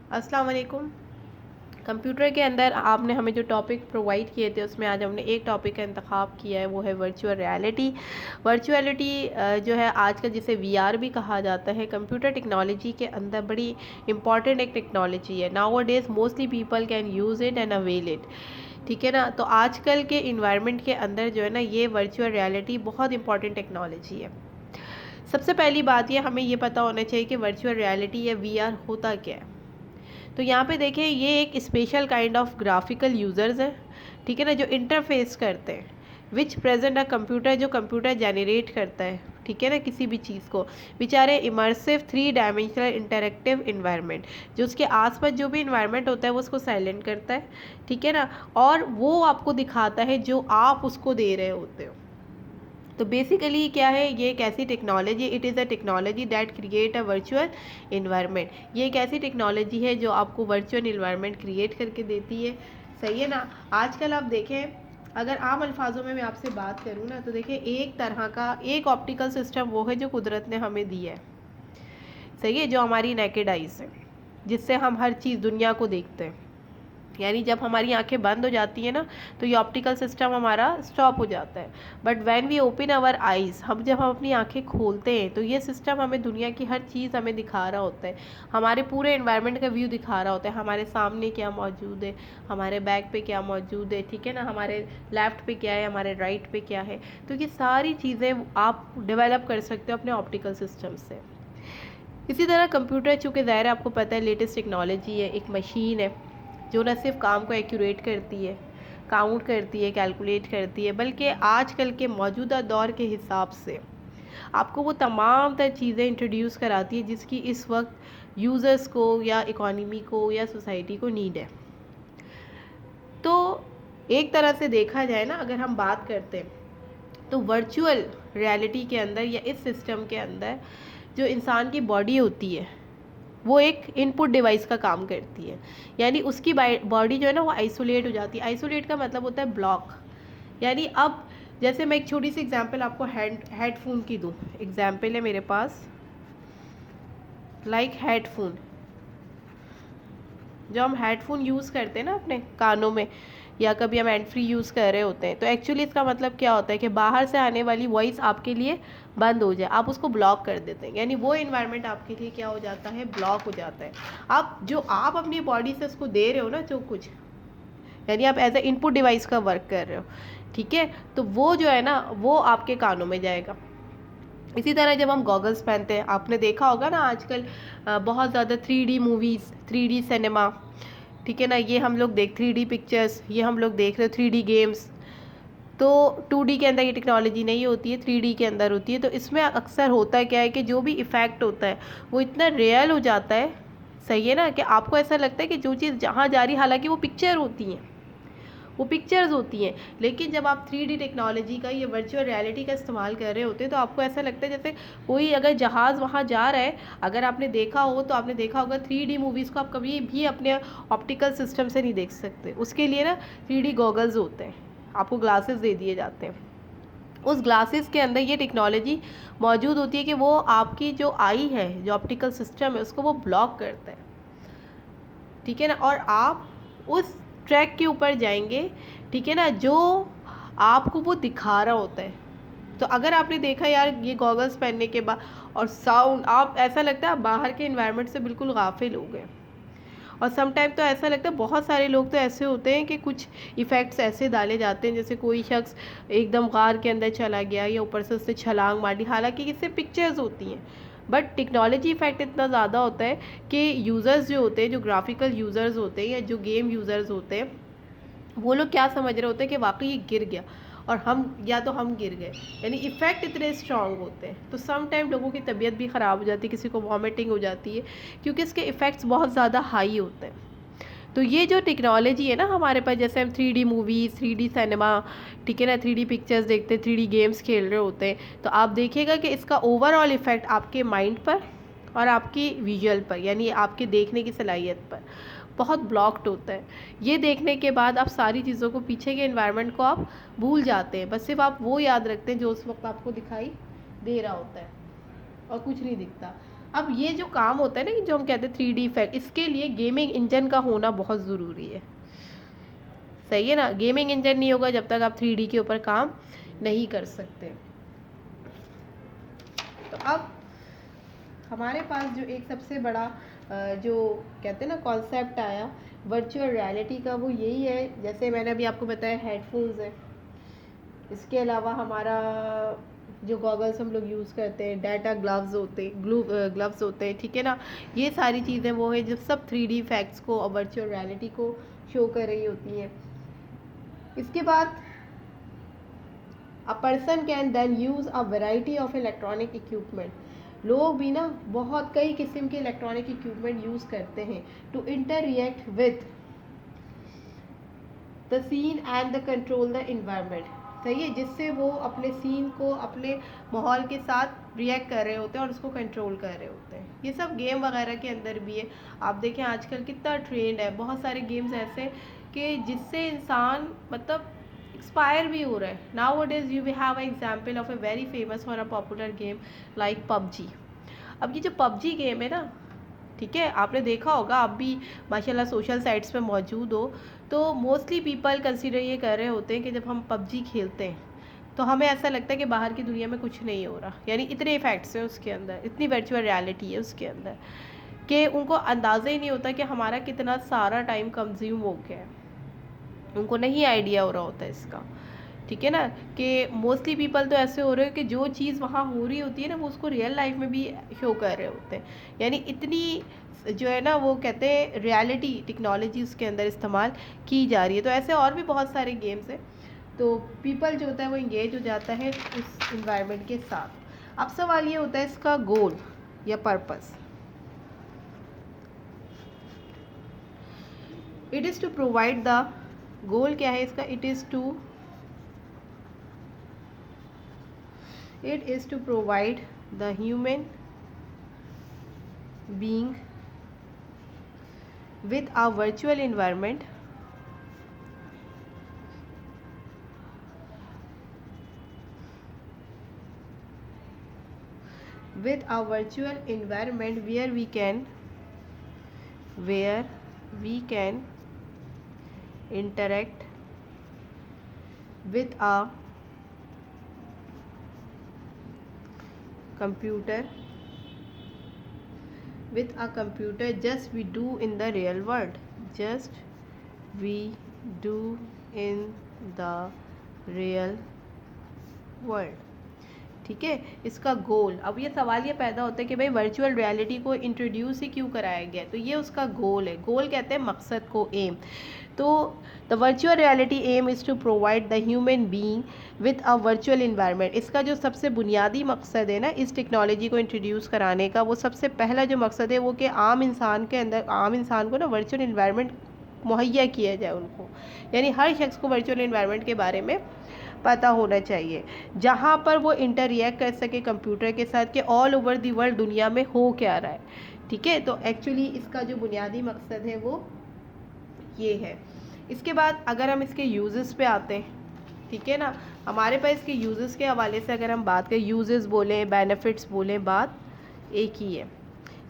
अस्सलाम वालेकुम। कंप्यूटर के अंदर आपने हमें जो टॉपिक प्रोवाइड किए थे उसमें आज हमने एक टॉपिक का इंतखाब किया है, वो है वर्चुअल रियलिटी। वर्चुअलिटी जो है आज का जिसे वीआर भी कहा जाता है, कंप्यूटर टेक्नोलॉजी के अंदर बड़ी इंपॉर्टेंट एक टेक्नोलॉजी है। Now days mostly people can use it and avail it. ठीक है ना। तो आजकल के इन्वायरमेंट के अंदर जो है ना, ये वर्चुअल रियलिटी बहुत इंपॉर्टेंट टेक्नोलॉजी है। सबसे पहली बात ये हमें ये पता होना चाहिए कि वर्चुअल रियलिटी या वीआर होता क्या है। तो यहाँ पे देखें, ये एक special kind of graphical users हैं, ठीक है ना, जो इंटरफेस करते हैं विच प्रेजेंट अ कंप्यूटर, जो कंप्यूटर जनरेट करता है, ठीक है ना, किसी भी चीज़ को। बेचारे इमर्सिव 3 डायमेंशनल इंटरेक्टिव इन्वायरमेंट, जो उसके आसपास जो भी इन्वायरमेंट होता है वो उसको साइलेंट करता है, ठीक है ना, और वो आपको दिखाता है जो आप उसको दे रहे होते हो। तो बेसिकली क्या है, ये एक ऐसी technology, it is a technology that create a virtual environment. ये एक ऐसी टेक्नोलॉजी है जो आपको वर्चुअल इन्वायरमेंट क्रिएट करके देती है। सही है ना। आजकल आप देखें, अगर आम अल्फाजों में मैं आपसे बात करूँ ना, तो देखें एक तरह का एक ऑप्टिकल सिस्टम वो है जो कुदरत ने हमें दी है। सही है, जो हमारी नेकेड आइज़ है, जिससे हम हर चीज़ दुनिया को देखते हैं। यानी जब हमारी आंखें बंद हो जाती है ना, तो ये ऑप्टिकल सिस्टम हमारा स्टॉप हो जाता है। But when we open our eyes, जब हम अपनी आंखें खोलते हैं, तो ये सिस्टम हमें दुनिया की हर चीज़ हमें दिखा रहा होता है, हमारे पूरे एनवायरनमेंट का व्यू दिखा रहा होता है। हमारे सामने क्या मौजूद है, हमारे बैक पे क्या मौजूद है, ठीक है ना, हमारे लेफ़्ट पे क्या है, हमारे राइट पे क्या है। तो ये सारी चीज़ें आप डेवलप कर सकते हो अपने ऑप्टिकल सिस्टम से। इसी तरह कंप्यूटर, चूँकि ज़ाहिर है आपको पता है लेटेस्ट टेक्नोलॉजी है, एक मशीन है जो न सिर्फ काम को एक्यूरेट करती है, काउंट करती है, कैलकुलेट करती है, बल्कि आजकल के मौजूदा दौर के हिसाब से आपको वो तमाम तर चीज़ें इंट्रोड्यूस कराती है जिसकी इस वक्त यूज़र्स को या इकोनॉमी को या सोसाइटी को नीड है। तो एक तरह से देखा जाए ना, अगर हम बात करते हैं, तो वर्चुअल रियलिटी के अंदर या इस सिस्टम के अंदर जो इंसान की बॉडी होती है, वो एक इनपुट डिवाइस का काम करती है। यानी उसकी बॉडी जो है ना, वो आइसोलेट हो जाती है। आइसोलेट का मतलब होता है ब्लॉक। यानी अब जैसे मैं एक छोटी सी एग्जांपल आपको हेडफोन की दूँ। एग्जांपल है मेरे पास, लाइक हेडफोन। जो हम हेडफोन यूज़ करते हैं ना अपने कानों में, या कभी हम हैंड फ्री यूज़ कर रहे होते हैं, तो एक्चुअली इसका मतलब क्या होता है कि बाहर से आने वाली वॉइस आपके लिए बंद हो जाए, आप उसको ब्लॉक कर देते हैं। यानी वो इन्वायरमेंट आपके लिए क्या हो जाता है, ब्लॉक हो जाता है। आप जो आप अपनी बॉडी से उसको दे रहे हो ना, जो कुछ, यानी आप एज ए इनपुट डिवाइस का वर्क कर रहे हो, ठीक है, तो वो जो है ना, वो आपके कानों में जाएगा। इसी तरह जब हम गॉगल्स पहनते हैं, आपने देखा होगा ना आजकल बहुत ज़्यादा 3D मूवीज़, 3D सिनेमा, ठीक है ना, ये हम लोग 3D पिक्चर्स ये हम लोग देख रहे हो, 3D गेम्स। तो 2D के अंदर ये टेक्नोलॉजी नहीं होती है, 3D के अंदर होती है। तो इसमें अक्सर होता है क्या है कि जो भी इफ़ेक्ट होता है वो इतना रियल हो जाता है, सही है ना, कि आपको ऐसा लगता है कि जो चीज़ जहाँ जा रही, हालांकि वो पिक्चर होती हैं, वो पिक्चर्स होती हैं, लेकिन जब आप 3D टेक्नोलॉजी का, ये वर्चुअल रियलिटी का इस्तेमाल कर रहे होते हैं, तो आपको ऐसा लगता है जैसे कोई अगर जहाज़ वहाँ जा रहा है। अगर आपने देखा हो तो आपने देखा होगा 3D मूवीज़ को आप कभी भी अपने ऑप्टिकल सिस्टम से नहीं देख सकते। उसके लिए ना 3D गॉगल्स होते हैं, आपको ग्लासेस दे दिए जाते हैं। उस ग्लासेस के अंदर ये टेक्नोलॉजी मौजूद होती है कि वो आपकी जो आई है, जो ऑप्टिकल सिस्टम है, उसको वो ब्लॉक करता है, ठीक है ना, और आप उस ट्रैक के ऊपर जाएंगे, ठीक है ना, जो आपको वो दिखा रहा होता है। तो अगर आपने देखा यार, ये गॉगल्स पहनने के बाद और साउंड, आप ऐसा लगता है आप बाहर के एनवायरनमेंट से बिल्कुल गाफिल हो गए। और सम टाइम तो ऐसा लगता है, बहुत सारे लोग तो ऐसे होते हैं कि कुछ इफ़ेक्ट्स ऐसे डाले जाते हैं जैसे कोई शख्स एकदम गार के अंदर चला गया या ऊपर से उससे छलांग मार दी, हालांकि इससे पिक्चर्स होती हैं। बट टेक्नोलॉजी इफेक्ट इतना ज़्यादा होता है कि यूज़र्स जो होते हैं, जो ग्राफिकल यूज़र्स होते हैं या जो गेम यूज़र्स होते हैं, वो लोग क्या समझ रहे होते हैं कि वाकई ये गिर गया और हम गिर गए। यानी इफ़ेक्ट इतने स्ट्रॉन्ग होते हैं, तो सम टाइम लोगों की तबीयत भी ख़राब हो जाती है, किसी को वॉमिटिंग हो जाती है, क्योंकि इसके इफ़ेक्ट्स बहुत ज़्यादा हाई होते हैं। तो ये जो टेक्नोलॉजी है ना हमारे पास, जैसे हम 3D मूवीज़, 3D सिनेमा, ठीक है ना, 3D पिक्चर्स देखते हैं, 3D गेम्स खेल रहे होते हैं, तो आप देखिएगा कि इसका ओवरऑल इफ़ेक्ट आपके माइंड पर और आपकी विजुअल पर, यानी आपके देखने की सलाहियत पर बहुत ब्लॉक्ड होता है। ये देखने के बाद आप सारी चीज़ों को, पीछे के एनवायरनमेंट को आप भूल जाते हैं, बस सिर्फ आप वो याद रखते हैं जो उस वक्त आपको दिखाई दे रहा होता है, और कुछ नहीं दिखता। अब ये जो काम होता है ना कि जो हम कहते हैं 3D इफेक्ट, इसके लिए गेमिंग इंजन का होना बहुत ज़रूरी है। सही है ना, गेमिंग इंजन नहीं होगा जब तक आप 3D के ऊपर काम नहीं कर सकते। तो अब हमारे पास जो एक सबसे बड़ा जो कहते हैं ना कॉन्सेप्ट आया वर्चुअल रियलिटी का, वो यही है, जैसे मैंने अभी आपको बताया हेडफोन्स है, इसके अलावा हमारा जो गॉगल्स हम लोग यूज़ करते हैं, डाटा ग्लव्स होते ग्लव्स होते हैं, ठीक है ना, ये सारी चीज़ें वो है जो सब 3D इफेक्ट्स को और वर्चुअल रियलिटी को शो कर रही होती हैं। इसके बाद a person can then use a variety of electronic equipment, लोग भी ना बहुत कई किस्म के इलेक्ट्रॉनिक इक्विपमेंट यूज़ करते हैं to interreact with the scene and the control the environment. सही है, जिससे वो अपने सीन को अपने माहौल के साथ रिएक्ट कर रहे होते हैं और उसको कंट्रोल कर रहे होते हैं। ये सब गेम वगैरह के अंदर भी है। आप देखें आजकल कितना ट्रेंड है, बहुत सारे गेम्स ऐसे कि जिससे इंसान मतलब एक्सपायर भी हो रहा है। Now it is you we have example of a very famous और a popular game like PUBG. अब ये जो पबजी गेम है ना, ठीक है, आपने देखा होगा, आप भी माशाल्लाह सोशल साइट्स पे मौजूद हो, तो मोस्टली पीपल कंसीडर ये कर रहे होते हैं कि जब हम पबजी खेलते हैं तो हमें ऐसा लगता है कि बाहर की दुनिया में कुछ नहीं हो रहा, यानी इतने इफेक्ट्स हैं उसके अंदर, इतनी वर्चुअल रियलिटी है उसके अंदर कि उनको अंदाज़ा ही नहीं होता कि हमारा कितना सारा टाइम कंज्यूम हो गया है, उनको नहीं आइडिया हो रहा होता है इसका। ठीक है ना, कि मोस्टली पीपल तो ऐसे हो रहे हैं कि जो चीज़ वहाँ हो रही होती है ना वो उसको रियल लाइफ में भी शो कर रहे होते हैं, यानी इतनी जो है ना वो कहते हैं रियलिटी टेक्नोलॉजी उसके अंदर इस्तेमाल की जा रही है। तो ऐसे और भी बहुत सारे गेम्स हैं, तो पीपल जो होता है वो इंगेज हो जाता है उस इन्वायरमेंट के साथ। अब सवाल ये होता है इसका गोल या purpose. It is to provide the, goal क्या है इसका, इट इज़ to provide the human being with a virtual environment where we can interact with a computer just we do in the real world, ठीक है। इसका गोल, अब ये सवाल ये पैदा होता है कि भाई वर्चुअल रियलिटी को इंट्रोड्यूस ही क्यों कराया गया, तो ये उसका गोल है। गोल कहते हैं मकसद को, एम। तो the virtual reality aim is to provide the human being with a virtual environment. इसका जो सबसे बुनियादी मकसद है ना इस टेक्नोलॉजी को इंट्रोड्यूस कराने का, वो सबसे पहला जो मकसद है वो कि आम इंसान को ना वर्चुअल इन्वायरमेंट मुहैया किया जाए उनको, यानी हर शख्स को वर्चुअल इन्वायरमेंट के बारे में पता होना चाहिए जहाँ पर वो इंटररिएक्ट कर सके कंप्यूटर के साथ कि ऑल ओवर दी वर्ल्ड दुनिया में हो क्या रहा है। ठीक है, तो एक्चुअली इसका जो बुनियादी मकसद है वो ये है। इसके बाद अगर हम इसके यूजेस पे आते हैं, ठीक है ना, हमारे पास इसके यूजेस के हवाले से अगर हम बात करें, यूजेस बोलें बेनिफिट्स बोलें, बात एक ही है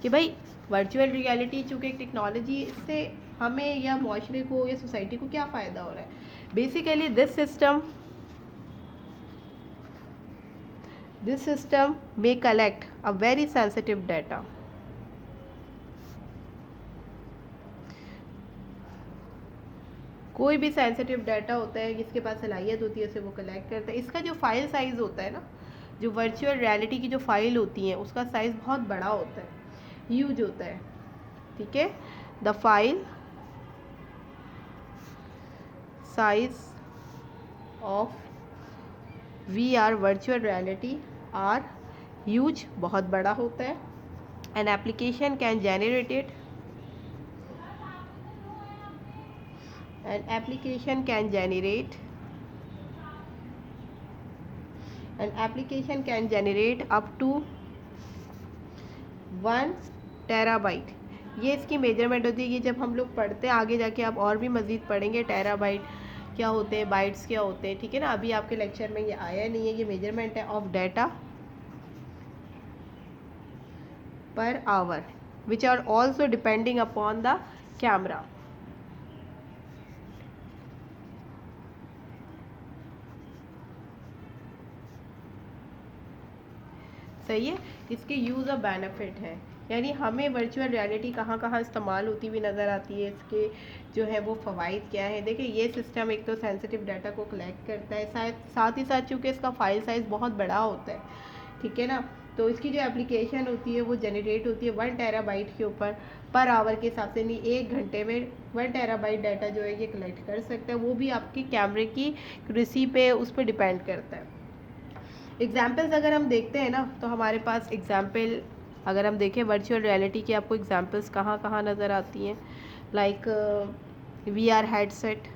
कि भाई वर्चुअल रियलिटी चूँकि एक टेक्नोलॉजी, इससे हमें या माशरे को या सोसाइटी को क्या फ़ायदा हो रहा है। Basically this system may collect a very sensitive data। कोई भी सेंसिटिव डाटा होता है जिसके पास सलाहियत होती है उसे वो कलेक्ट करता है। इसका जो फाइल साइज़ होता है ना, जो वर्चुअल रियलिटी की जो फाइल होती हैं उसका साइज़ बहुत बड़ा होता है, ह्यूज होता है। ठीक है, the file size of VR virtual reality are huge, बहुत बड़ा होता है। An application can generated up to 1 terabyte. ये इसकी मेजरमेंट होती है कि जब हम लोग पढ़ते हैं आगे जाके आप और भी मज़ीद पढ़ेंगे टेराबाइट क्या होते हैं, बाइट्स क्या होते हैं। ठीक है ना, अभी आपके लेक्चर में ये आया नहीं है। ये मेजरमेंट है of data per hour, which are also depending upon the camera. सही है। इसके यूज़ और बेनिफिट है, यानी हमें वर्चुअल रियलिटी कहाँ कहाँ इस्तेमाल होती हुई नज़र आती है, इसके जो है वो फ़वाइद क्या है। देखिए ये सिस्टम एक तो सेंसिटिव डाटा को कलेक्ट करता है, साथ ही साथ चूँकि इसका फाइल साइज़ बहुत बड़ा होता है, ठीक है ना, तो इसकी जो एप्लीकेशन होती है वो जनरेट होती है 1 टेराबाइट के ऊपर पर आवर के हिसाब से, नहीं 1 घंटे में 1 टेराबाइट डाटा जो है ये कलेक्ट कर सकता है। वो भी आपके कैमरे की एक्यूरेसी पे उस पर डिपेंड करता है। एग्जाम्पल्स अगर हम देखते हैं ना, तो हमारे पास एग्जाम्पल अगर हम देखें वर्चुअल रियलिटी की, आपको एग्जाम्पल्स कहाँ कहाँ नज़र आती हैं, लाइक VR हेडसेट।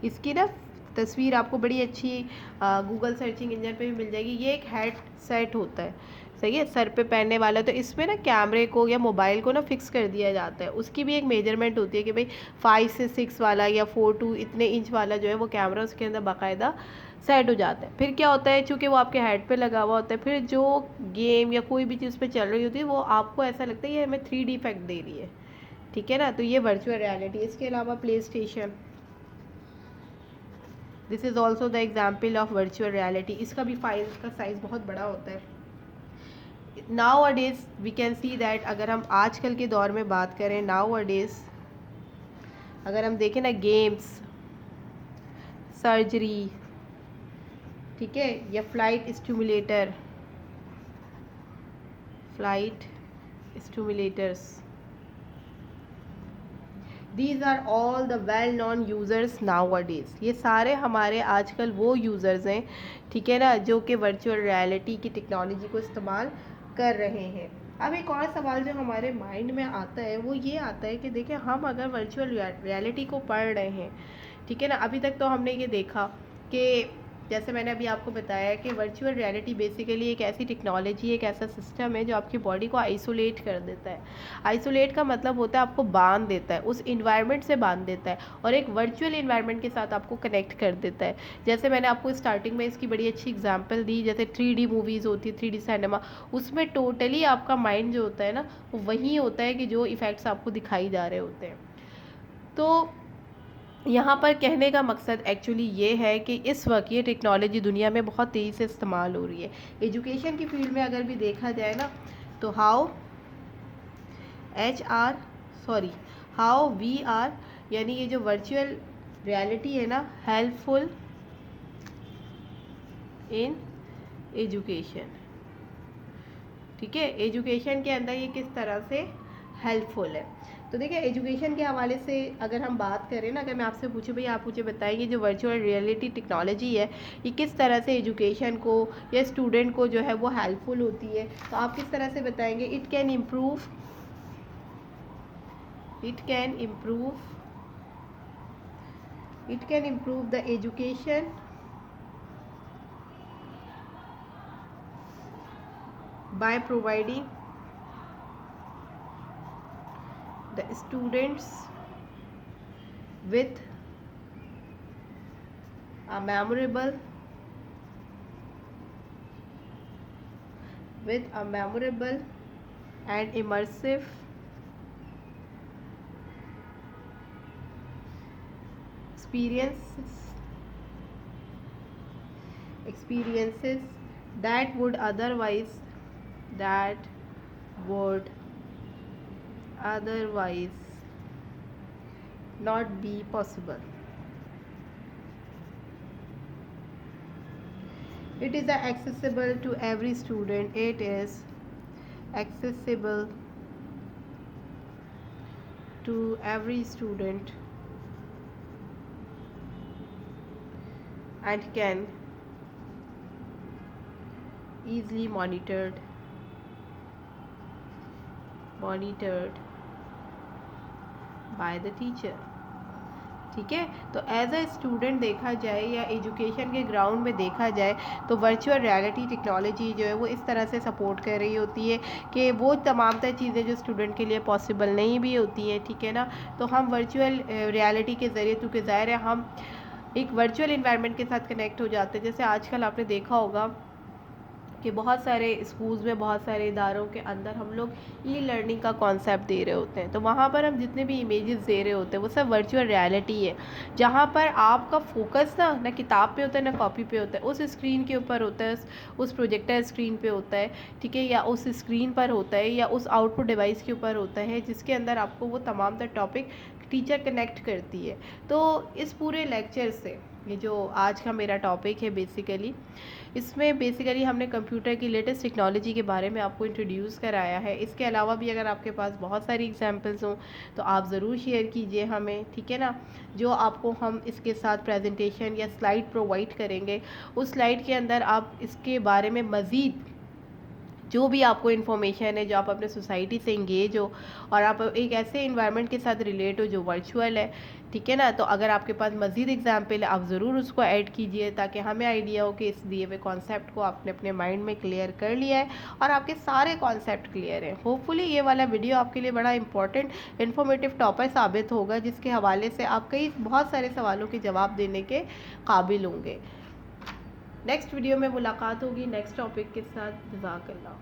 इसकी ना तस्वीर आपको बड़ी अच्छी गूगल सर्चिंग इंजन पे भी मिल जाएगी। ये एक हेडसेट होता है, सही है, सर पे पहनने वाला। तो इसमें ना कैमरे को या मोबाइल को ना फिक्स कर दिया जाता है। उसकी भी एक मेजरमेंट होती है कि भाई 5 से 6 वाला या 4 to इतने इंच वाला जो है वो कैमरा उसके अंदर बाकायदा सेट हो जाता है। फिर क्या होता है, चूँकि वो आपके हेड पे लगा हुआ होता है, फिर जो गेम या कोई भी चीज़ पे चल रही होती है वो आपको ऐसा लगता है ये हमें 3D इफेक्ट दे रही है, ठीक है ना। तो ये वर्चुअल रियलिटी। इसके अलावा PlayStation, this is also the example of virtual reality. इसका भी फाइल का साइज़ बहुत बड़ा होता है। Nowadays we can see that, अगर हम आजकल के दौर में बात करें, नाउ अ डेज़ अगर हम देखें ना, गेम्स, सर्जरी, ठीक है, या flight stimulators, these are all the well known users nowadays. ये सारे हमारे आजकल वो यूज़र्स हैं, ठीक है ना, जो कि वर्चुअल रियलिटी की टेक्नोलॉजी को इस्तेमाल कर रहे हैं। अब एक और सवाल जो हमारे माइंड में आता है वो ये आता है कि देखिए हम अगर वर्चुअल रियलिटी को पढ़ रहे हैं, ठीक है ना, अभी तक तो हमने ये देखा कि जैसे मैंने अभी आपको बताया कि वर्चुअल रियलिटी बेसिकली एक ऐसी टेक्नोलॉजी, एक ऐसा सिस्टम है जो आपकी बॉडी को आइसोलेट कर देता है। आइसोलेट का मतलब होता है आपको बांध देता है, उस इन्वायरमेंट से बांध देता है और एक वर्चुअल इन्वायरमेंट के साथ आपको कनेक्ट कर देता है। जैसे मैंने आपको स्टार्टिंग में इसकी बड़ी अच्छी एग्जांपल दी, जैसे 3D मूवीज़ होती है, 3D सिनेमा, उसमें टोटली आपका माइंड जो होता है ना वो वही होता है कि जो इफ़ेक्ट्स आपको दिखाई जा रहे होते हैं। तो यहाँ पर कहने का मकसद एक्चुअली ये है कि इस वक्त ये टेक्नोलॉजी दुनिया में बहुत तेज़ी से इस्तेमाल हो रही है। एजुकेशन की फील्ड में अगर भी देखा जाए ना, तो हाउ VR, यानी ये जो वर्चुअल रियलिटी है ना, हेल्पफुल इन एजुकेशन, ठीक है, एजुकेशन के अंदर ये किस तरह से हेल्पफुल है। तो देखिए एजुकेशन के हवाले से अगर हम बात करें ना, अगर मैं आपसे पूछूं भाई आप मुझे बताएंगे जो वर्चुअल रियलिटी टेक्नोलॉजी है ये किस तरह से एजुकेशन को या स्टूडेंट को जो है वो हेल्पफुल होती है, तो आप किस तरह से बताएंगे? It can improve the education by providing the students with a memorable and immersive experiences that would otherwise not be possible. It is accessible to every student. It is accessible to every student and can easily monitored by the teacher, ठीक है। तो as a student देखा जाए या education के ground में देखा जाए तो वर्चुअल रियलिटी टेक्नोलॉजी जो है वो इस तरह से सपोर्ट कर रही होती है कि वो तमाम तर चीज़ें जो स्टूडेंट के लिए पॉसिबल नहीं भी होती हैं, ठीक है ना। तो हम वर्चुअल रियलिटी के ज़रिए, क्योंकि ज़ाहिर है हम एक वर्चुअल इन्वायरमेंट के साथ कनेक्ट हो जाते हैं। जैसे आजकल आपने देखा होगा कि बहुत सारे स्कूल्स में, बहुत सारे इदारों के अंदर हम लोग ई लर्निंग का कॉन्सेप्ट दे रहे होते हैं, तो वहाँ पर हम जितने भी इमेजेस दे रहे होते हैं वो सब वर्चुअल रियलिटी है, जहाँ पर आपका फोकस ना किताब पे होता है ना कॉपी पे होता है, उस स्क्रीन के ऊपर होता है, उस प्रोजेक्टर स्क्रीन पे होता है, ठीक है, या उस स्क्रीन पर होता है, या उस आउटपुट डिवाइस के ऊपर होता है, जिसके अंदर आपको वो तमाम तर टॉपिक टीचर कनेक्ट करती है। तो इस पूरे लेक्चर से, ये जो आज का मेरा टॉपिक है बेसिकली, इसमें बेसिकली हमने कंप्यूटर की लेटेस्ट टेक्नोलॉजी के बारे में आपको इंट्रोड्यूस कराया है। इसके अलावा भी अगर आपके पास बहुत सारी एग्जांपल्स हों तो आप ज़रूर शेयर कीजिए हमें, ठीक है ना। जो आपको हम इसके साथ प्रेजेंटेशन या स्लाइड प्रोवाइड करेंगे, उस स्लाइड के अंदर आप इसके बारे में मज़ीद जो भी आपको इन्फॉर्मेशन है, जो आप अपने सोसाइटी से इंगेज हो और आप एक ऐसे इन्वायरमेंट के साथ रिलेट हो जो वर्चुअल है, ठीक है ना, तो अगर आपके पास मज़ीद एग्जाम्पल है आप ज़रूर उसको ऐड कीजिए, ताकि हमें आइडिया हो कि इस दिए हुए कॉन्सेप्ट को आपने अपने माइंड में क्लियर कर लिया है और आपके सारे कॉन्सेप्ट क्लियर हैं। होपफुली ये वाला वीडियो आपके लिए बड़ा इंपॉर्टेंट इन्फॉर्मेटिव टॉपिक साबित होगा, जिसके हवाले से आप कई बहुत सारे सवालों के जवाब देने के काबिल होंगे। नेक्स्ट वीडियो में मुलाकात होगी नेक्स्ट टॉपिक के साथ। जज़ाकल्लाह।